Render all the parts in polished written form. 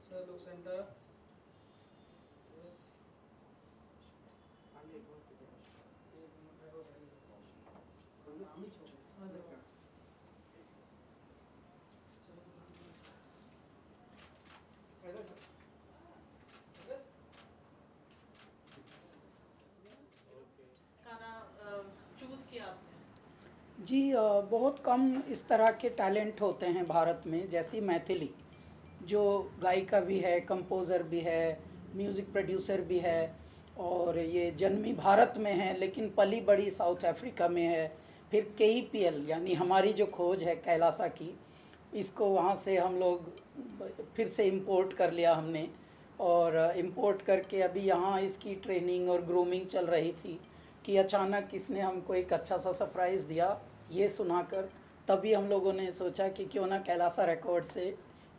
Sir लो centre yes आगे एक minute रहो आम्ही छोड़ गाना चूज किया आपने? जी बहुत कम इस तरह के टैलेंट होते हैं भारत में, जैसी मैथिली जो गायिका भी है, कंपोज़र भी है, म्यूज़िक प्रोड्यूसर भी है, और ये जन्मी भारत में है लेकिन पली बड़ी साउथ अफ्रीका में है। फिर KEPL यानी हमारी जो खोज है कैलासा की, इसको वहाँ से हम लोग फिर से इंपोर्ट कर लिया हमने, और इंपोर्ट करके अभी यहाँ इसकी ट्रेनिंग और ग्रूमिंग चल रही थी कि अचानक इसने हमको एक अच्छा सा सरप्राइज़ दिया ये सुनाकर। तभी हम लोगों ने सोचा कि क्यों ना कैलासा रिकॉर्ड से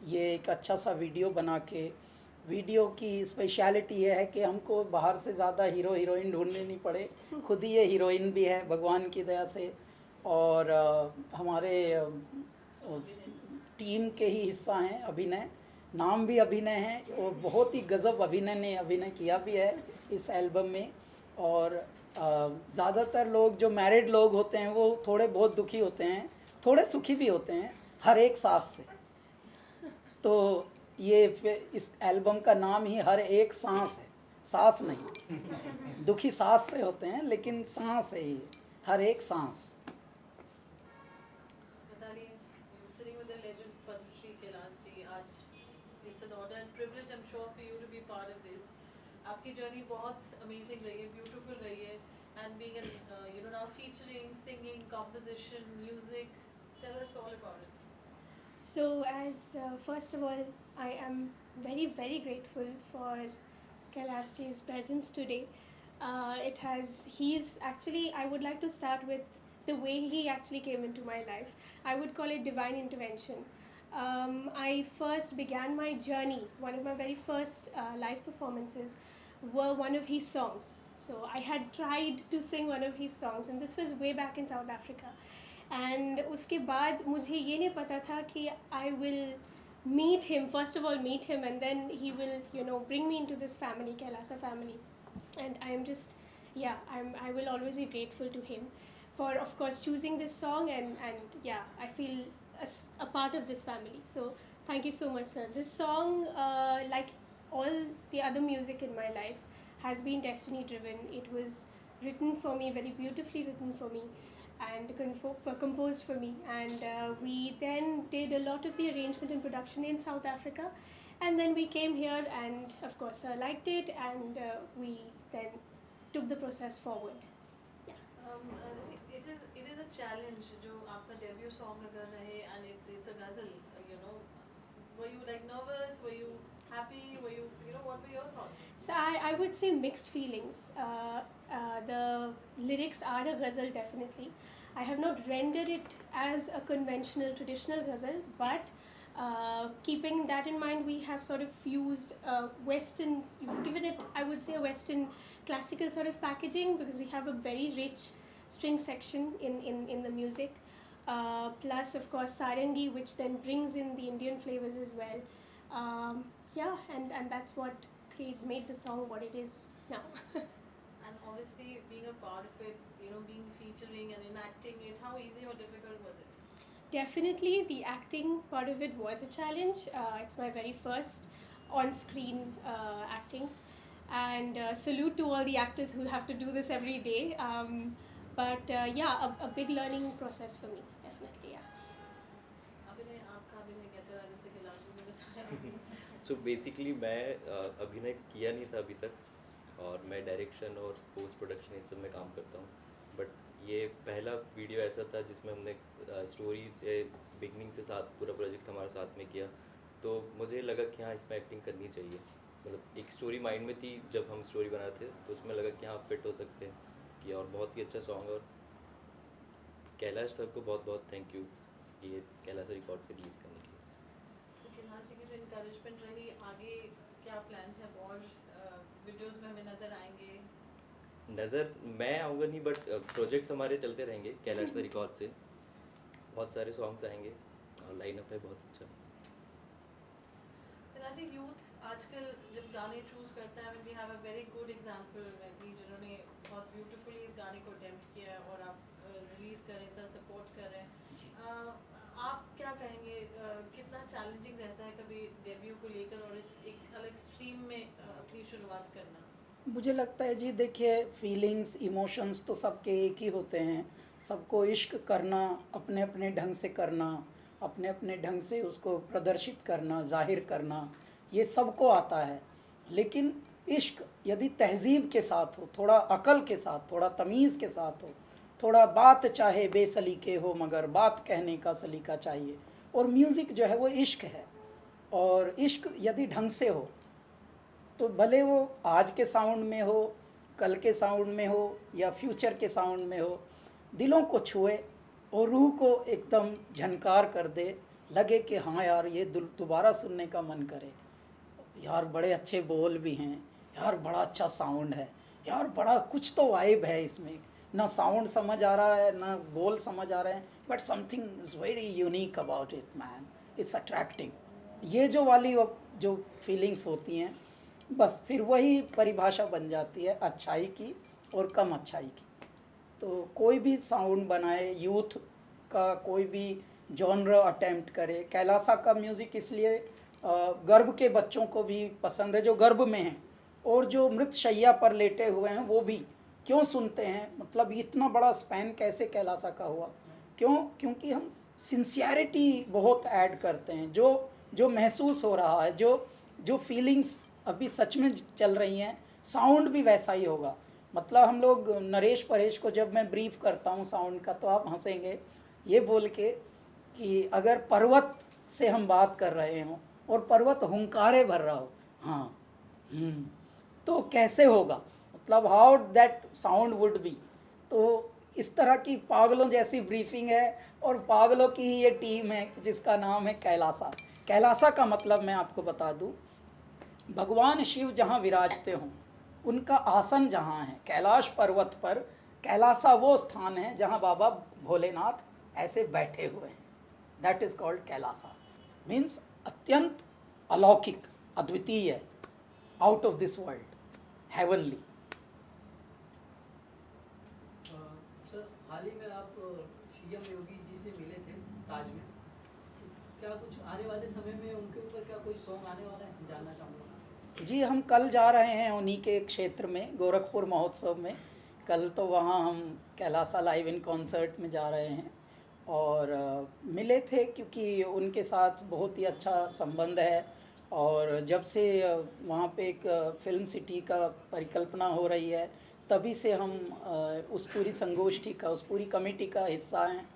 ये एक अच्छा सा वीडियो बना के, वीडियो की स्पेशलिटी ये है कि हमको बाहर से ज़्यादा हीरो हीरोइन ढूंढने नहीं पड़े, खुद ही ये हीरोइन भी है भगवान की दया से, और हमारे उस टीम के ही हिस्सा हैं। अभिनय नाम भी अभिनय है, और बहुत ही गज़ब अभिनय ने अभिनय किया भी है इस एल्बम में। और ज़्यादातर लोग जो मैरिड लोग होते हैं वो थोड़े बहुत दुखी होते हैं, थोड़े सुखी भी होते हैं हर एक सांस से। तो ये इस एल्बम का नाम ही हर एक सांस है, सांस नहीं दुखी सांस से होते हैं, लेकिन सांस है ये, हर एक सांस। Mitali, you're sitting with the legend Padma Shri Kailash ji. आज it's an honor and privilege, I'm sure, for you to be part of this. आपकी जर्नी बहुत amazing रही है, beautiful रही है, and being an now featuring, singing, composition, music. Tell us all about it. So, as first of all, I am very, very grateful for Kailash ji's presence today. He's actually, I would like to start with the way he actually came into my life. I would call it divine intervention. I first began my journey, one of my very first live performances were one of his songs. So, I had tried to sing one of his songs, and this was way back in South Africa. And उसके बाद मुझे ये नहीं पता था कि I will meet him, first of all meet him, and then he will bring me into this family, Kailasa family. And I am just, I will always be grateful to him for, of course, choosing this song, and I feel a part of this family. So thank you so much, sir. This song, like all the other music in my life, has been destiny driven. It was written for me, very beautifully written for me, and composed for me. And we then did a lot of the arrangement and production in South Africa. And then we came here, and of course liked it, and we then took the process forward. It is a challenge जो आपका debut song अगर रहे, and it's a ghazal, were you like nervous, were you happy, were you what were your thoughts? So I would say mixed feelings. The lyrics are a ghazal, definitely. I have not rendered it as a conventional traditional ghazal, but keeping that in mind, we have sort of fused Western, given it, I would say, a Western classical sort of packaging, because we have a very rich string section in the music. Plus, of course, sarangi, which then brings in the Indian flavors as well. And that's what made the song what it is now. And obviously, being a part of it, being featuring and enacting it, how easy or difficult was it? Definitely, the acting part of it was a challenge. It's my very first on-screen acting, and salute to all the actors who have to do this every day. But a big learning process for me, definitely. अभिनय, आपका अभिनय कैसा रहा, जैसे कि last में बताया? So basically मैं अभिनय किया नहीं था अभी तक, और मैं डायरेक्शन और पोस्ट प्रोडक्शन इन सब में काम करता हूँ, बट ये पहला वीडियो ऐसा था जिसमें हमने स्टोरी से बिगनिंग से साथ पूरा प्रोजेक्ट हमारे साथ में किया, तो मुझे लगा कि हाँ इसमें एक्टिंग करनी चाहिए। मतलब एक स्टोरी माइंड में थी जब हम स्टोरी बनाते थे, तो उसमें लगा कि हाँ फिट हो सकते हैं कि, और बहुत ही अच्छा सॉन्ग। और कैलाश सर को बहुत बहुत थैंक यू, ये कैलाश रिकॉर्ड्स से रिलीज़ करने के लिए। So कैलाश जी की जो encouragement रही, आगे क्या plans हैं? और वीडियोस में हमें नज़र आएंगे? नज़र मैं आऊँगा नहीं, बट प्रोजेक्ट्स हमारे चलते रहेंगे कैलाश द रिकॉर्ड से। बहुत सारे सॉन्ग्स आएंगे और लाइनअप है बहुत अच्छा। कैलाश जी, यूथ आजकल जब गाने चूज़ करता है, we have a very good example Maithili, जिन्होंने बहुत ब्यूटीफुली इस गाने को अटेम्प्ट किया है और आप रिलीज़ कर रहे थे, सपोर्ट कर रहे हैं। आप क्या कहेंगे, कितना चैलेंजिंग रहता है कभी डेब्यू को लेकर और इस एक अलग स्ट्रीम में अपनी शुरुआत करना? मुझे लगता है जी, देखिए फीलिंग्स इमोशंस तो सबके एक ही होते हैं। सबको इश्क करना, अपने अपने ढंग से करना, अपने अपने ढंग से उसको प्रदर्शित करना, जाहिर करना, ये सबको आता है। लेकिन इश्क यदि तहजीब के साथ हो, थोड़ा अकल के साथ, थोड़ा तमीज़ के साथ हो, थोड़ा बात चाहे बेसलीके हो मगर बात कहने का सलीका चाहिए। और म्यूज़िक जो है वो इश्क है, और इश्क यदि ढंग से हो तो भले वो आज के साउंड में हो, कल के साउंड में हो या फ्यूचर के साउंड में हो, दिलों को छुए और रूह को एकदम झनकार कर दे, लगे कि हाँ यार ये दोबारा सुनने का मन करे। यार बड़े अच्छे बोल भी हैं, यार बड़ा अच्छा साउंड है, यार बड़ा कुछ तो वाइब है इसमें, ना साउंड समझ आ रहा है ना बोल समझ आ रहे हैं, but something is very unique about it man, it's attracting. ये जो वाली जो फीलिंग्स होती हैं, बस फिर वही परिभाषा बन जाती है अच्छाई की और कम अच्छाई की। तो कोई भी साउंड बनाए, यूथ का कोई भी जॉनर अटेम्प्ट करे। कैलासा का म्यूज़िक इसलिए गर्भ के बच्चों को भी पसंद है, जो गर्भ में हैं, और जो मृत शैया पर लेटे हुए हैं वो भी क्यों सुनते हैं। मतलब इतना बड़ा स्पैन कैसे कैलासा का हुआ, क्यों? क्योंकि हम सिंसियरिटी बहुत ऐड करते हैं। जो महसूस हो रहा है, जो फीलिंग्स अभी सच में चल रही हैं, साउंड भी वैसा ही होगा। मतलब हम लोग नरेश परेश को जब मैं ब्रीफ करता हूँ साउंड का, तो आप हंसेंगे ये बोल के कि अगर पर्वत से हम बात कर रहे हों और पर्वत हुंकारे भर रहा हो, हाँ तो कैसे होगा, मतलब how that sound would be. तो इस तरह की पागलों जैसी ब्रीफिंग है, और पागलों की ही ये टीम है जिसका नाम है कैलासा। कैलासा का मतलब मैं आपको बता दूं, भगवान शिव जहाँ विराजते हों, उनका आसन जहाँ है कैलाश पर्वत पर, कैलासा वो स्थान है जहाँ बाबा भोलेनाथ ऐसे बैठे हुए हैं। That is called Kailasa, means अत्यंत अलौकिक, अद्वितीय, out of this world, heavenly. Sir, हाल ही में आप सीएम योगी जी से मिले थे ताज में, क्या कुछ आने वाले समय में उनके ऊपर क्या कोई सॉन्ग आने वाला है, जानना चाहूँगा। जी, हम कल जा रहे हैं उन्हीं के क्षेत्र में, गोरखपुर महोत्सव में। कल तो वहाँ हम कैलासा लाइव इन कॉन्सर्ट में जा रहे हैं, और मिले थे क्योंकि उनके साथ बहुत ही अच्छा संबंध है। और जब से वहाँ पे एक फिल्म सिटी का परिकल्पना हो रही है, तभी से हम उस पूरी संगोष्ठी का, उस पूरी कमेटी का हिस्सा हैं।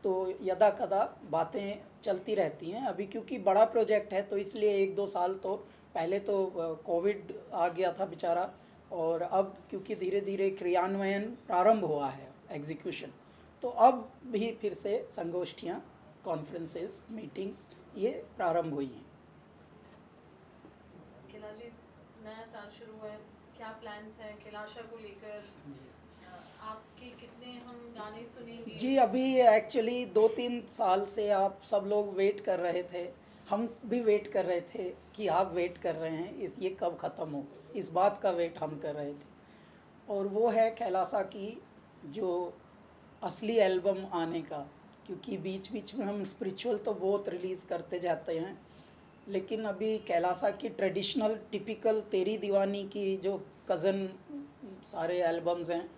तो यदा कदा बातें चलती रहती हैं। अभी क्योंकि बड़ा प्रोजेक्ट है तो इसलिए 1-2 साल तो पहले तो कोविड आ गया था बेचारा, और अब क्योंकि धीरे धीरे क्रियान्वयन प्रारंभ हुआ है, एग्जीक्यूशन, तो अब भी फिर से संगोष्ठियाँ, कॉन्फ्रेंसेस, मीटिंग्स ये प्रारंभ हुई हैं। कैलाश जी, नया साल शुरू है, क्या प्लान्स हैं कैलाशा को लेकर? आपके कितने हम गाने सुनेंगे? जी, अभी एक्चुअली 2-3 साल से आप सब लोग वेट कर रहे थे, हम भी वेट कर रहे थे कि आप वेट कर रहे हैं, ये कब ख़त्म हो, इस बात का वेट हम कर रहे थे। और वो है कैलासा की जो असली एल्बम आने का, क्योंकि बीच बीच में हम स्पिरिचुअल तो बहुत रिलीज़ करते जाते हैं, लेकिन अभी कैलासा की ट्रेडिशनल टिपिकल तेरी दीवानी की जो कज़न सारे एल्बम्स हैं,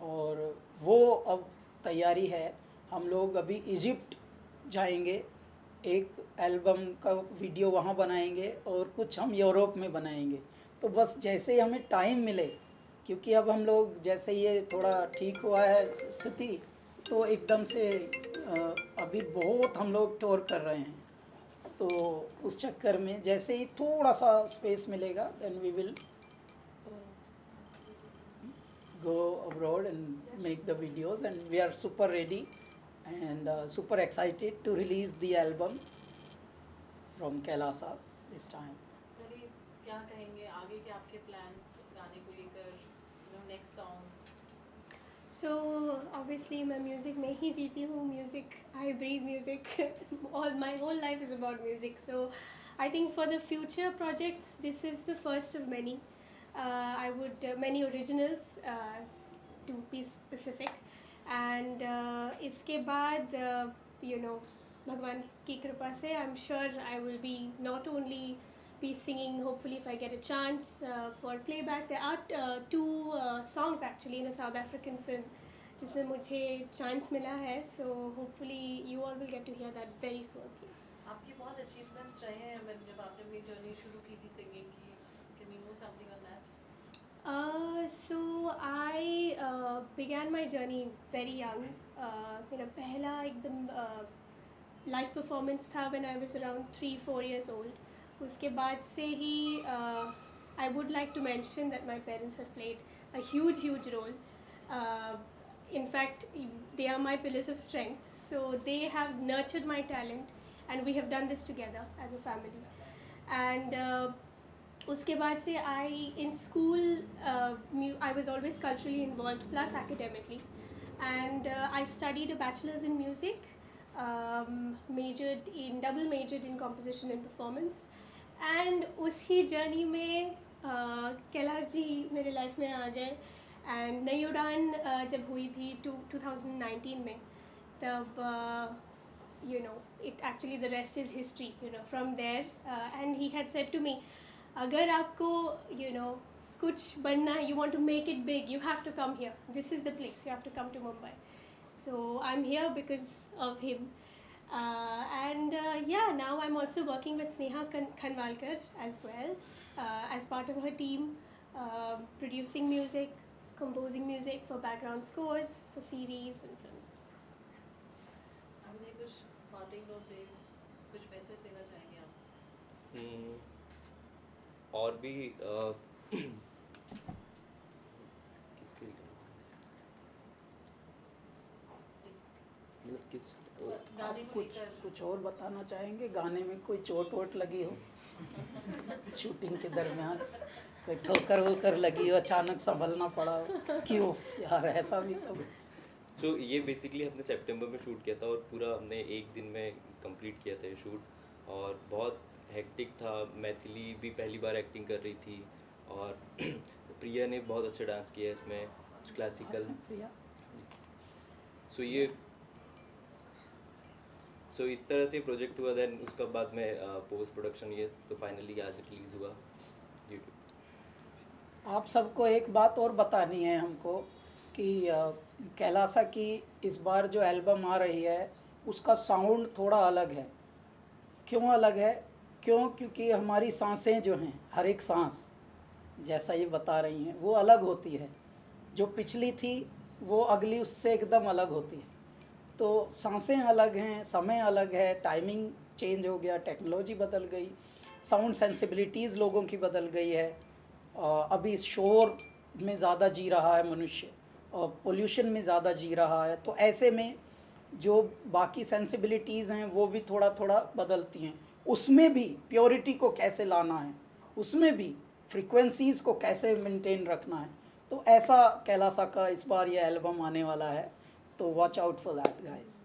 और वो अब तैयारी है। हम लोग अभी इजिप्ट जाएंगे, एक एल्बम का वीडियो वहाँ बनाएंगे और कुछ हम यूरोप में बनाएंगे। तो बस जैसे ही हमें टाइम मिले, क्योंकि अब हम लोग जैसे ये थोड़ा ठीक हुआ है स्थिति, तो एकदम से अभी बहुत हम लोग टूर कर रहे हैं, तो उस चक्कर में जैसे ही थोड़ा सा स्पेस मिलेगा, then we will go abroad and make the videos, and we are super ready and super excited to release the album from Kailasa this time. नरी, क्या कहेंगे आगे के आपके plans गाने को लेकर, next song? So obviously मैं म्यूज़िक में ही जीती हूँ, music, I breathe music, my whole life is about music. So I think for the future projects, this is the first of many. I would many originals to be specific, and इसके बाद भगवान की कृपा से I'm sure I will be not only be singing, hopefully if I get a chance for playback. There are two songs actually in a South African film जिसमें मुझे chance मिला है, so hopefully you all will get to hear that very soon. आपके बहुत achievements रहे हैं जब आपने अपनी जर्नी शुरू की थी सिंगिंग की. Can we know something on that? So I began my journey very young. मेरा पहला एकदम live performance था when I was around 3-4 years old. उसके बाद से ही I would like to mention that my parents have played a huge role. In fact, they are my pillars of strength. So they have nurtured my talent, and we have done this together as a family. And उसके बाद से in school I was always culturally involved plus academically, and I studied a bachelor's in music, double majored in composition and performance, and उसी journey में कैलाश जी मेरे life में आ गए, and नई उड़ान जब हुई थी 2019 में, तब it actually the rest is history, from there, and he had said to me, अगर आपको कुछ बनना है, you want to make it big, you have to come here. This is the place. You have to come to Mumbai. So I'm here because of him. And now I'm also working with Sneha Khanwalkar as well, as part of her team, producing music, composing music for background scores, for series and films. हमने कुछ parting note पे कुछ message देना चाहेंगे आप? और भी किसके लिए मतलब किस गाने को कुछ लेकर कुछ और बताना चाहेंगे? गाने में कोई चोट वोट लगी हो शूटिंग के दरमियान, कोई ठोकर वोकर लगी हो, अचानक संभलना पड़ा हो, क्यों यार ऐसा भी सब? सो ये बेसिकली हमने सितंबर में शूट किया था और पूरा हमने एक दिन में कंप्लीट किया था ये शूट, और बहुत हेक्टिक था. मैथिली भी पहली बार एक्टिंग कर रही थी, और प्रिया ने बहुत अच्छा डांस किया इसमें, क्लासिकल. प्रिया, सो इस तरह से प्रोजेक्ट हुआ. देन उसका बाद में पोस्ट प्रोडक्शन ये तो फाइनली आज रिलीज़ हुआ यूट्यूब. आप सबको एक बात और बतानी है हमको कि कैलासा की इस बार जो एल्बम आ रही है उसका साउंड थोड़ा अलग है. क्यों अलग है? क्योंकि हमारी सांसें जो हैं, हर एक सांस जैसा ये बता रही हैं वो अलग होती है. जो पिछली थी वो अगली उससे एकदम अलग होती है. तो सांसें अलग हैं, समय अलग है, टाइमिंग चेंज हो गया, टेक्नोलॉजी बदल गई, साउंड सेंसिबिलिटीज़ लोगों की बदल गई है. अभी शोर में ज़्यादा जी रहा है मनुष्य, और पोल्यूशन में ज़्यादा जी रहा है. तो ऐसे में जो बाकी सेंसिबिलिटीज़ हैं वो भी थोड़ा थोड़ा बदलती हैं. उसमें भी प्योरिटी को कैसे लाना है, उसमें भी फ्रीक्वेंसीज़ को कैसे मेंटेन रखना है. तो ऐसा कैलासा का इस बार ये एल्बम आने वाला है, तो watch out for that guys.